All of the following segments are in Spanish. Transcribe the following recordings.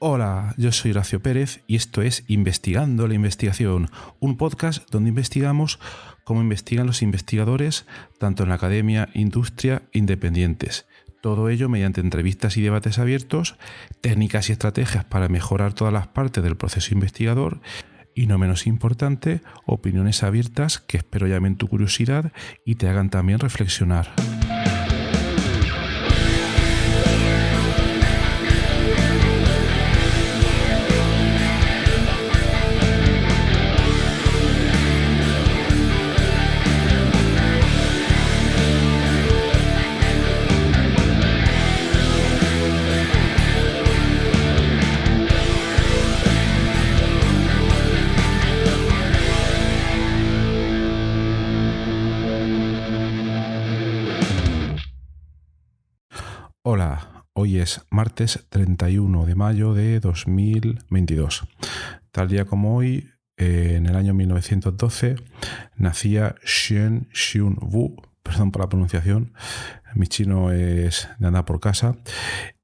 Hola, yo soy Horacio Pérez y esto es Investigando la Investigación, un podcast donde investigamos cómo investigan los investigadores, tanto en la academia, industria, independientes. Todo ello mediante entrevistas y debates abiertos, técnicas y estrategias para mejorar todas las partes del proceso investigador y, no menos importante, opiniones abiertas que espero llamen tu curiosidad y te hagan también reflexionar. Hola, hoy es martes 31 de mayo de 2022. Tal día como hoy, en el año 1912, nacía Shen Xiun-Wu, perdón por la pronunciación, mi chino es de andar por casa,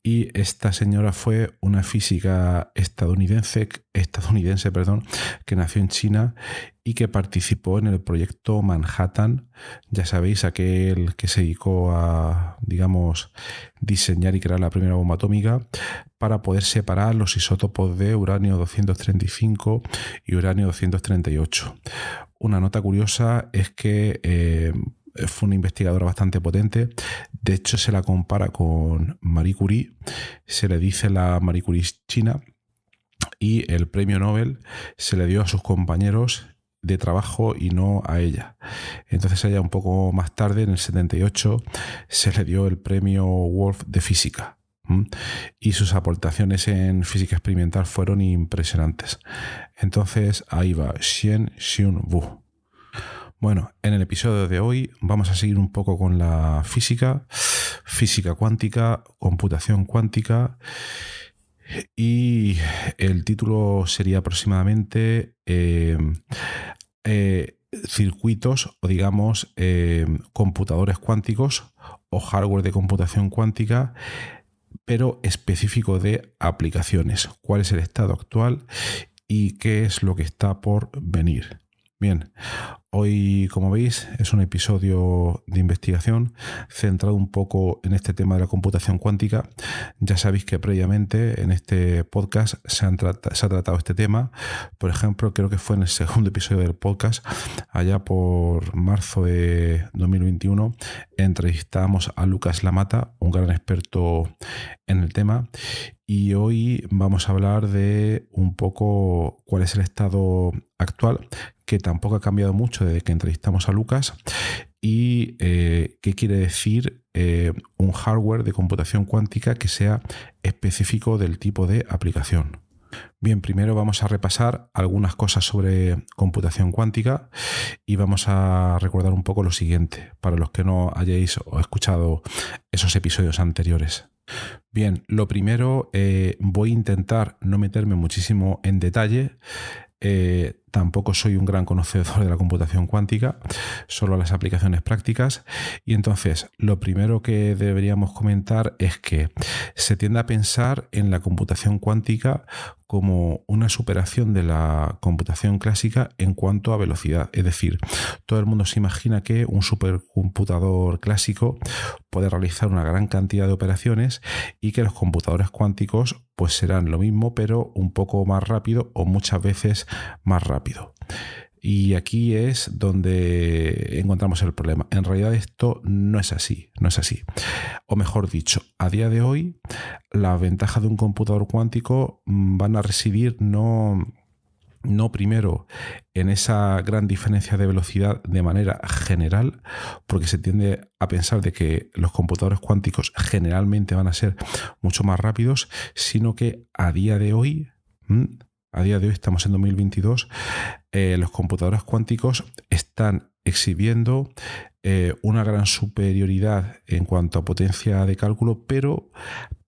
y esta señora fue una física estadounidense, que nació en China y que participó en el proyecto Manhattan, ya sabéis, aquel que se dedicó a, diseñar y crear la primera bomba atómica para poder separar los isótopos de uranio 235 y uranio 238. Una nota curiosa es que fue una investigadora bastante potente. De hecho, se la compara con Marie Curie, se le dice la Marie Curie china, y el premio Nobel se le dio a sus compañeros de trabajo y no a ella. Entonces, a ella un poco más tarde, en el 78, se le dio el premio Wolf de física. Y sus aportaciones en física experimental fueron impresionantes. Entonces, ahí va, Shen Xiun-Wu. Bueno, en el episodio de hoy vamos a seguir un poco con la física cuántica, computación cuántica, y el título sería aproximadamente circuitos o computadores cuánticos o hardware de computación cuántica, pero específico de aplicaciones. ¿Cuál es el estado actual y qué es lo que está por venir? Bien, hoy, como veis, es un episodio de investigación centrado un poco en este tema de la computación cuántica. Ya sabéis que previamente en este podcast se ha tratado este tema. Por ejemplo, creo que fue en el segundo episodio del podcast, allá por marzo de 2021, entrevistamos a Lucas Lamata, un gran experto en el tema. Y hoy vamos a hablar de un poco cuál es el estado actual, que tampoco ha cambiado mucho desde que entrevistamos a Lucas, y qué quiere decir un hardware de computación cuántica que sea específico del tipo de aplicación. Bien, primero vamos a repasar algunas cosas sobre computación cuántica y vamos a recordar un poco lo siguiente, para los que no hayáis escuchado esos episodios anteriores. Bien, lo primero, voy a intentar no meterme muchísimo en detalle. Tampoco soy un gran conocedor de la computación cuántica, solo las aplicaciones prácticas. Y entonces, lo primero que deberíamos comentar es que se tiende a pensar en la computación cuántica como una superación de la computación clásica en cuanto a velocidad. Es decir, todo el mundo se imagina que un supercomputador clásico puede realizar una gran cantidad de operaciones y que los computadores cuánticos pues serán lo mismo, pero un poco más rápido o muchas veces más rápido. Y aquí es donde encontramos el problema. En realidad esto no es así. O mejor dicho, a día de hoy las ventajas de un computador cuántico van a residir no primero en esa gran diferencia de velocidad de manera general, porque se tiende a pensar de que los computadores cuánticos generalmente van a ser mucho más rápidos, sino que a día de hoy estamos en 2022, los computadores cuánticos están exhibiendo una gran superioridad en cuanto a potencia de cálculo, pero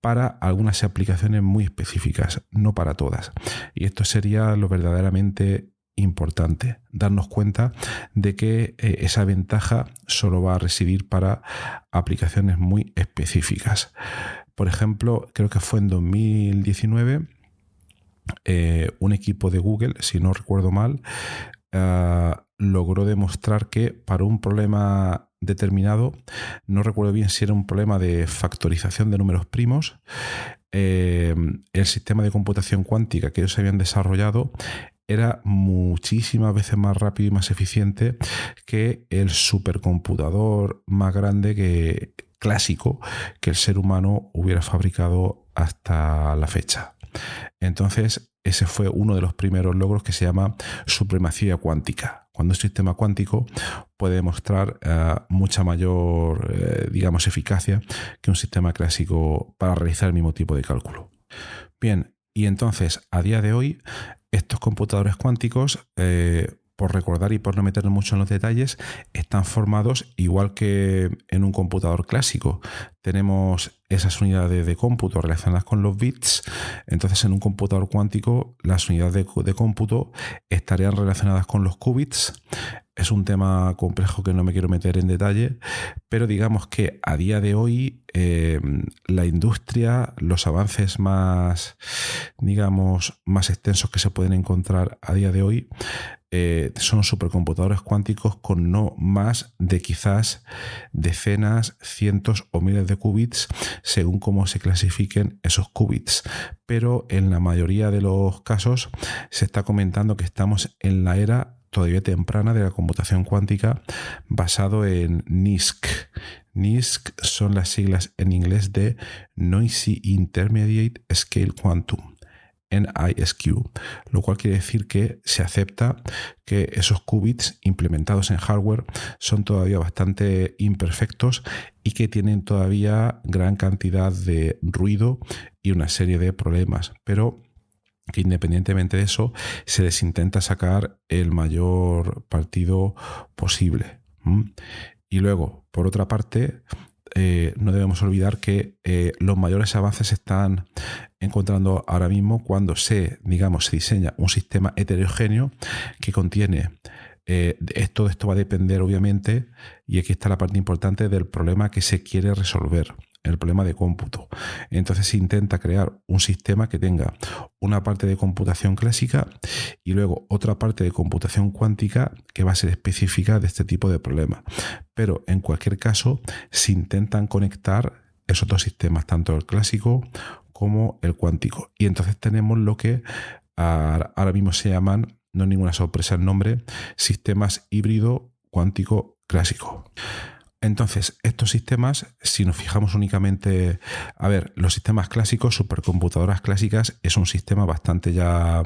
para algunas aplicaciones muy específicas, no para todas. Y esto sería lo verdaderamente importante, darnos cuenta de que esa ventaja solo va a residir para aplicaciones muy específicas. Por ejemplo, creo que fue en 2019 un equipo de Google, si no recuerdo mal, logró demostrar que para un problema determinado, no recuerdo bien si era un problema de factorización de números primos, el sistema de computación cuántica que ellos habían desarrollado era muchísimas veces más rápido y más eficiente que el supercomputador más grande clásico que el ser humano hubiera fabricado hasta la fecha. Entonces, ese fue uno de los primeros logros que se llama supremacía cuántica. Cuando un sistema cuántico puede demostrar mucha mayor, digamos, eficacia que un sistema clásico para realizar el mismo tipo de cálculo. Bien, y entonces, a día de hoy, estos computadores cuánticos, por recordar y por no meternos mucho en los detalles, están formados igual que en un computador clásico. Tenemos esas unidades de cómputo relacionadas con los bits. Entonces, en un computador cuántico, las unidades de cómputo estarían relacionadas con los qubits. Es un tema complejo que no me quiero meter en detalle, pero digamos que a día de hoy la industria, los avances más, digamos, más extensos que se pueden encontrar a día de hoy son supercomputadores cuánticos con no más de quizás decenas, cientos o miles de qubits según cómo se clasifiquen esos qubits. Pero en la mayoría de los casos se está comentando que estamos en la era todavía temprana de la computación cuántica basado en NISQ. NISQ son las siglas en inglés de Noisy Intermediate Scale Quantum, NISQ, lo cual quiere decir que se acepta que esos qubits implementados en hardware son todavía bastante imperfectos y que tienen todavía gran cantidad de ruido y una serie de problemas, pero que independientemente de eso se les intenta sacar el mayor partido posible. Y luego, por otra parte, no debemos olvidar que los mayores avances se están encontrando ahora mismo cuando se diseña un sistema heterogéneo que contiene todo esto va a depender obviamente, y aquí está la parte importante del problema que se quiere resolver, el problema de cómputo. Entonces se intenta crear un sistema que tenga una parte de computación clásica y luego otra parte de computación cuántica que va a ser específica de este tipo de problemas. Pero en cualquier caso se intentan conectar esos dos sistemas, tanto el clásico como el cuántico. Y entonces tenemos lo que ahora mismo se llaman, no es ninguna sorpresa el nombre, sistemas híbrido cuántico clásico. Entonces, estos sistemas, si nos fijamos únicamente, los sistemas clásicos, supercomputadoras clásicas, es un sistema bastante ya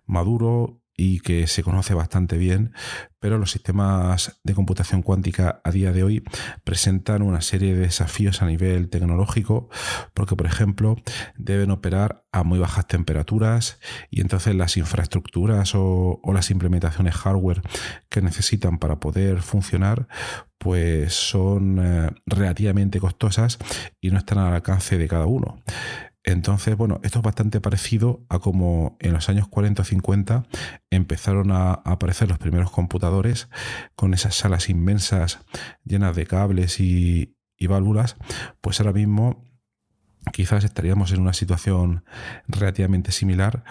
maduro y que se conoce bastante bien, pero los sistemas de computación cuántica a día de hoy presentan una serie de desafíos a nivel tecnológico, porque, por ejemplo, deben operar a muy bajas temperaturas y entonces las infraestructuras o las implementaciones hardware que necesitan para poder funcionar pues son relativamente costosas y no están al alcance de cada uno. Entonces, esto es bastante parecido a como en los años 40 o 50 empezaron a aparecer los primeros computadores con esas salas inmensas llenas de cables y válvulas. Pues ahora mismo quizás estaríamos en una situación relativamente similar,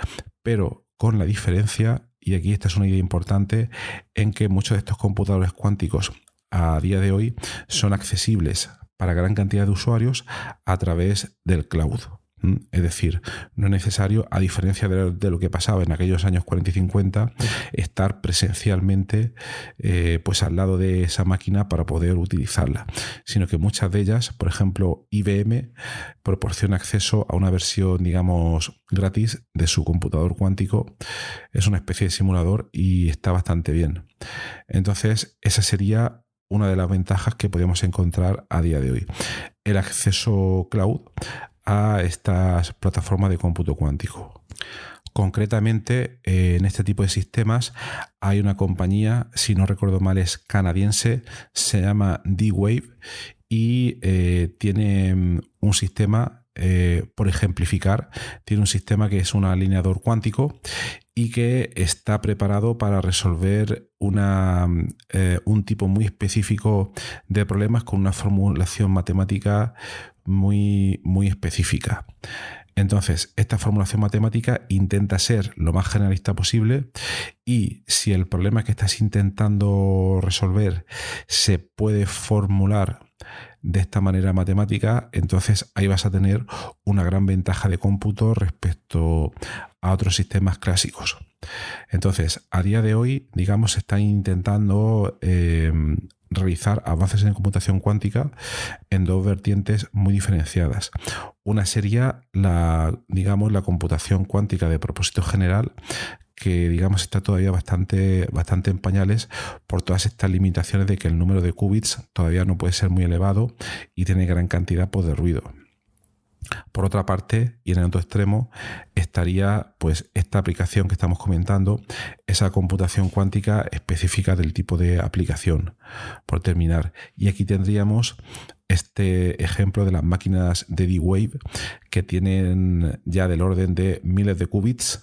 pero con la diferencia, y aquí esta es una idea importante, en que muchos de estos computadores cuánticos a día de hoy son accesibles para gran cantidad de usuarios a través del cloud. Es decir, no es necesario, a diferencia de lo que pasaba en aquellos años 40 y 50, estar presencialmente pues al lado de esa máquina para poder utilizarla, sino que muchas de ellas, por ejemplo, IBM proporciona acceso a una versión, gratis de su computador cuántico. Es una especie de simulador y está bastante bien. Entonces, esa sería una de las ventajas que podemos encontrar a día de hoy. El acceso cloud a estas plataformas de cómputo cuántico. Concretamente, en este tipo de sistemas hay una compañía, si no recuerdo mal es canadiense, se llama D-Wave y tiene un sistema, por ejemplificar, tiene un sistema que es un alineador cuántico y que está preparado para resolver un tipo muy específico de problemas con una formulación matemática muy, muy específica. Entonces, esta formulación matemática intenta ser lo más generalista posible, y si el problema que estás intentando resolver se puede formular de esta manera matemática, entonces ahí vas a tener una gran ventaja de cómputo respecto a otros sistemas clásicos. Entonces, a día de hoy, digamos, se están intentando realizar avances en computación cuántica en dos vertientes muy diferenciadas. Una sería la computación cuántica de propósito general, que digamos está todavía bastante en pañales por todas estas limitaciones de que el número de qubits todavía no puede ser muy elevado y tiene gran cantidad de ruido. Por otra parte, y en el otro extremo, estaría pues esta aplicación que estamos comentando, esa computación cuántica específica del tipo de aplicación, por terminar. Y aquí tendríamos este ejemplo de las máquinas de D-Wave, que tienen ya del orden de miles de qubits,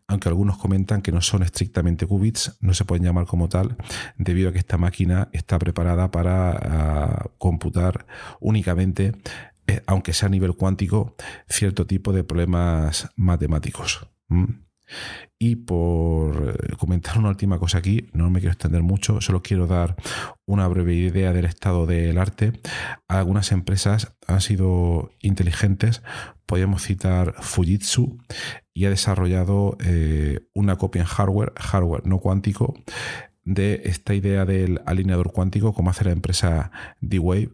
aunque algunos comentan que no son estrictamente qubits, no se pueden llamar como tal, debido a que esta máquina está preparada para computar únicamente, aunque sea a nivel cuántico, cierto tipo de problemas matemáticos. Y por comentar una última cosa aquí, no me quiero extender mucho, solo quiero dar una breve idea del estado del arte. Algunas empresas han sido inteligentes, podríamos citar Fujitsu, y ha desarrollado una copia en hardware no cuántico, de esta idea del alineador cuántico, como hace la empresa D-Wave.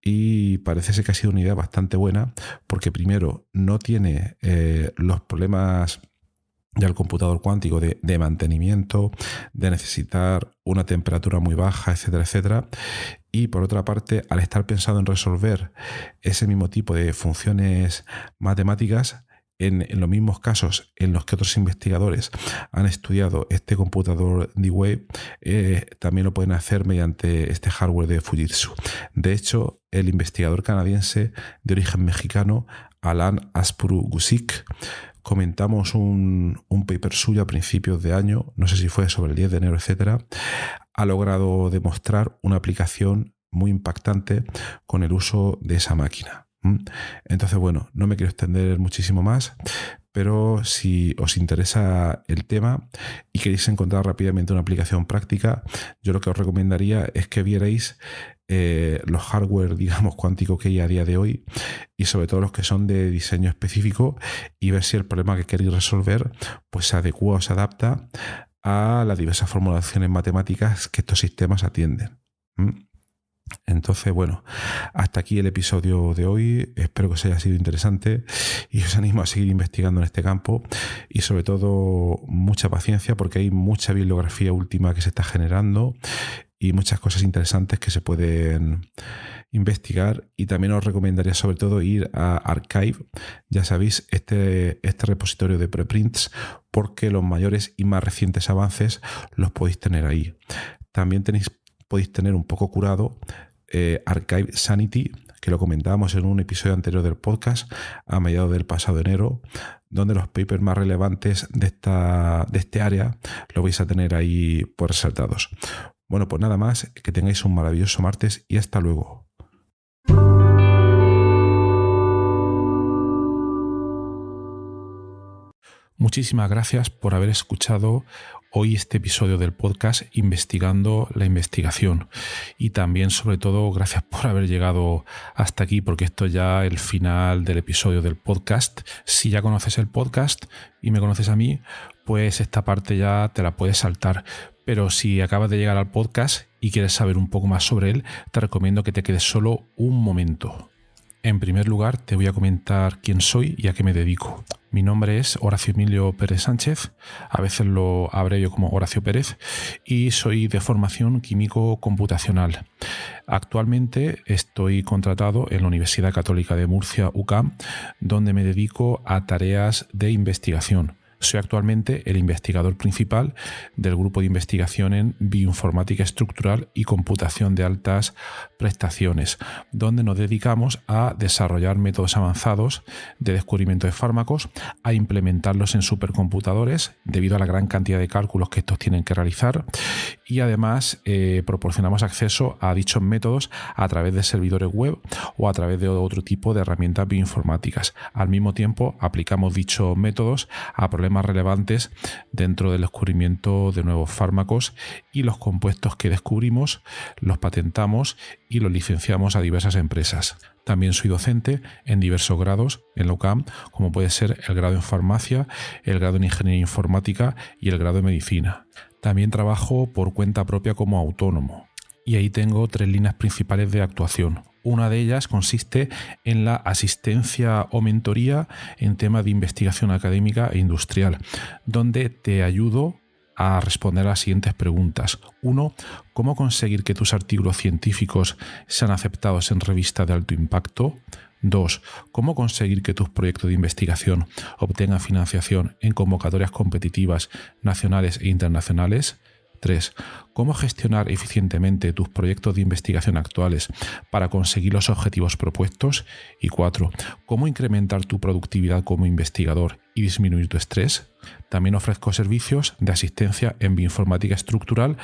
Y parece ser que ha sido una idea bastante buena, porque primero no tiene los problemas del computador cuántico de mantenimiento, de necesitar una temperatura muy baja, etcétera, etcétera. Y por otra parte, al estar pensado en resolver ese mismo tipo de funciones matemáticas, en los mismos casos en los que otros investigadores han estudiado este computador D-Wave, también lo pueden hacer mediante este hardware de Fujitsu. De hecho, el investigador canadiense de origen mexicano, Alan Aspuru-Guzik, comentamos un paper suyo a principios de año, no sé si fue sobre el 10 de enero, etcétera, ha logrado demostrar una aplicación muy impactante con el uso de esa máquina. Entonces, bueno, no me quiero extender muchísimo más, pero si os interesa el tema y queréis encontrar rápidamente una aplicación práctica, yo lo que os recomendaría es que vierais los hardware, digamos, cuánticos que hay a día de hoy, y sobre todo los que son de diseño específico, y ver si el problema que queréis resolver pues se adecua o se adapta a las diversas formulaciones matemáticas que estos sistemas atienden. Entonces, bueno, hasta aquí el episodio de hoy. Espero que os haya sido interesante y os animo a seguir investigando en este campo, y sobre todo mucha paciencia, porque hay mucha bibliografía última que se está generando y muchas cosas interesantes que se pueden investigar. Y también os recomendaría sobre todo ir a Archive, ya sabéis, este repositorio de preprints, porque los mayores y más recientes avances los podéis tener ahí. También podéis tener un poco curado Archive Sanity, que lo comentábamos en un episodio anterior del podcast a mediados del pasado enero, donde los papers más relevantes de este área lo vais a tener ahí por resaltados. Bueno, pues nada más, que tengáis un maravilloso martes y hasta luego. Muchísimas gracias por haber escuchado hoy este episodio del podcast Investigando la Investigación, y también sobre todo gracias por haber llegado hasta aquí, porque esto ya es el final del episodio del podcast. Si ya conoces el podcast y me conoces a mí, pues esta parte ya te la puedes saltar, pero si acabas de llegar al podcast y quieres saber un poco más sobre él, te recomiendo que te quedes solo un momento. En primer lugar, te voy a comentar quién soy y a qué me dedico. Mi nombre es Horacio Emilio Pérez Sánchez, a veces lo abrevio como Horacio Pérez, y soy de formación químico computacional. Actualmente estoy contratado en la Universidad Católica de Murcia, UCAM, donde me dedico a tareas de investigación. Soy actualmente el investigador principal del grupo de investigación en bioinformática estructural y computación de altas prestaciones, donde nos dedicamos a desarrollar métodos avanzados de descubrimiento de fármacos, a implementarlos en supercomputadores debido a la gran cantidad de cálculos que estos tienen que realizar, y además proporcionamos acceso a dichos métodos a través de servidores web o a través de otro tipo de herramientas bioinformáticas. Al mismo tiempo, aplicamos dichos métodos a problemas relevantes dentro del descubrimiento de nuevos fármacos, y los compuestos que descubrimos los patentamos y los licenciamos a diversas empresas. También soy docente en diversos grados en la UCAM, como puede ser el grado en farmacia, el grado en ingeniería informática y el grado en medicina. También trabajo por cuenta propia como autónomo, y ahí tengo 3 líneas principales de actuación. Una de ellas consiste en la asistencia o mentoría en temas de investigación académica e industrial, donde te ayudo a responder a las siguientes preguntas. 1. ¿Cómo conseguir que tus artículos científicos sean aceptados en revistas de alto impacto? 2. ¿Cómo conseguir que tus proyectos de investigación obtengan financiación en convocatorias competitivas nacionales e internacionales? 3. ¿Cómo gestionar eficientemente tus proyectos de investigación actuales para conseguir los objetivos propuestos? Y 4. ¿Cómo incrementar tu productividad como investigador y disminuir tu estrés? También ofrezco servicios de asistencia en bioinformática estructural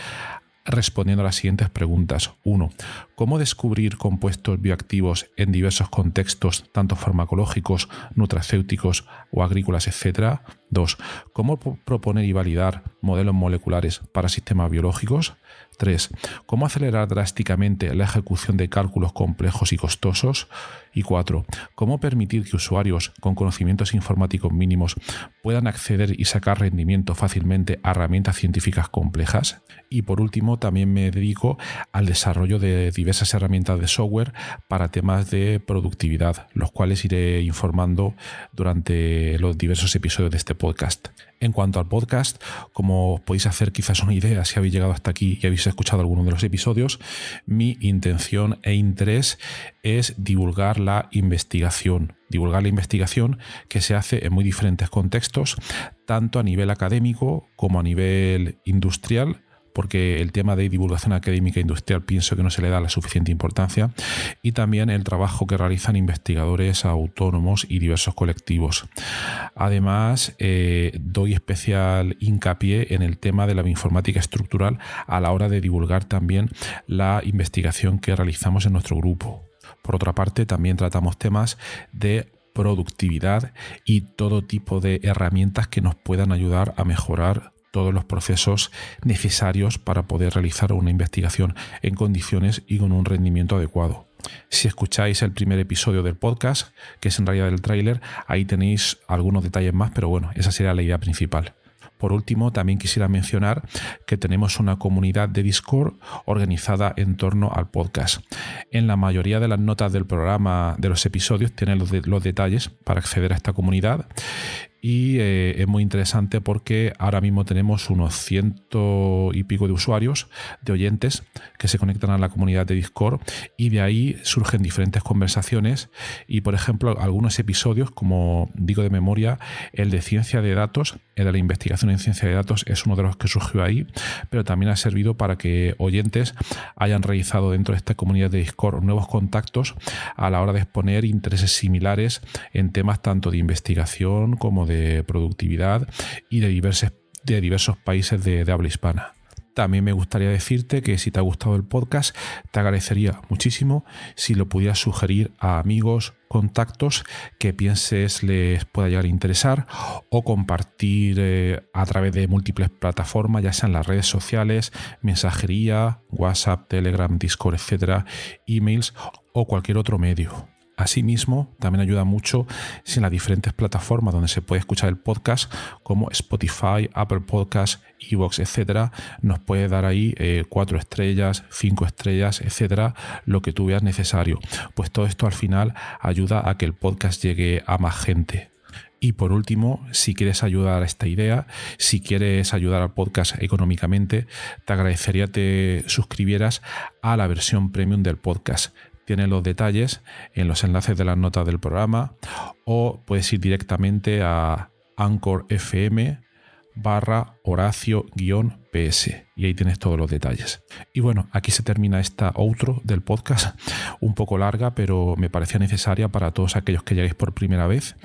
respondiendo a las siguientes preguntas. 1. ¿Cómo descubrir compuestos bioactivos en diversos contextos, tanto farmacológicos, nutracéuticos o agrícolas, etc.? 2. ¿Cómo proponer y validar modelos moleculares para sistemas biológicos? 3. ¿Cómo acelerar drásticamente la ejecución de cálculos complejos y costosos? Y 4. ¿Cómo permitir que usuarios con conocimientos informáticos mínimos puedan acceder y sacar rendimiento fácilmente a herramientas científicas complejas? Y por último, también me dedico al desarrollo de diversas herramientas de software para temas de productividad, los cuales iré informando durante los diversos episodios de este podcast. En cuanto al podcast, como os podéis hacer quizás una idea si habéis llegado hasta aquí y habéis escuchado alguno de los episodios, mi intención e interés es divulgar la investigación que se hace en muy diferentes contextos, tanto a nivel académico como a nivel industrial, porque el tema de divulgación académica e industrial pienso que no se le da la suficiente importancia, y también el trabajo que realizan investigadores autónomos y diversos colectivos. Además, doy especial hincapié en el tema de la bioinformática estructural a la hora de divulgar también la investigación que realizamos en nuestro grupo. Por otra parte, también tratamos temas de productividad y todo tipo de herramientas que nos puedan ayudar a mejorar todos los procesos necesarios para poder realizar una investigación en condiciones y con un rendimiento adecuado. Si escucháis el primer episodio del podcast, que es en realidad el tráiler, ahí tenéis algunos detalles más, pero bueno, esa sería la idea principal. Por último, también quisiera mencionar que tenemos una comunidad de Discord organizada en torno al podcast. En la mayoría de las notas del programa, de los episodios, tienen los detalles para acceder a esta comunidad. Y es muy interesante porque ahora mismo tenemos unos 100 y pico de usuarios, de oyentes, que se conectan a la comunidad de Discord, y de ahí surgen diferentes conversaciones. Y por ejemplo, algunos episodios, como digo de memoria, el de ciencia de datos, el de la investigación en ciencia de datos, es uno de los que surgió ahí, pero también ha servido para que oyentes hayan realizado dentro de esta comunidad de Discord nuevos contactos a la hora de exponer intereses similares en temas tanto de investigación como de productividad y de diversos países de habla hispana. También me gustaría decirte que si te ha gustado el podcast, te agradecería muchísimo si lo pudieras sugerir a amigos, contactos que pienses les pueda llegar a interesar, o compartir a través de múltiples plataformas, ya sean las redes sociales, mensajería, WhatsApp, Telegram, Discord, etcétera, emails o cualquier otro medio. Asimismo, también ayuda mucho si en las diferentes plataformas donde se puede escuchar el podcast, como Spotify, Apple Podcasts, iVoox, etcétera, nos puede dar ahí 4 estrellas, 5 estrellas, etcétera, lo que tú veas necesario. Pues todo esto al final ayuda a que el podcast llegue a más gente. Y por último, si quieres ayudar a esta idea, si quieres ayudar al podcast económicamente, te agradecería te suscribieras a la versión premium del podcast. Tienes los detalles en los enlaces de las notas del programa, o puedes ir directamente a Anchor FM, .com/Horacio-PS y ahí tienes todos los detalles. Y bueno, aquí se termina esta outro del podcast, un poco larga, pero me parecía necesaria para todos aquellos que lleguéis por primera vez.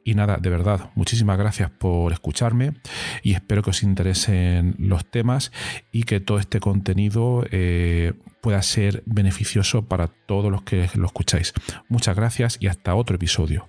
Y nada, de verdad, muchísimas gracias por escucharme y espero que os interesen los temas y que todo este contenido pueda ser beneficioso para todos los que lo escucháis. Muchas gracias y hasta otro episodio.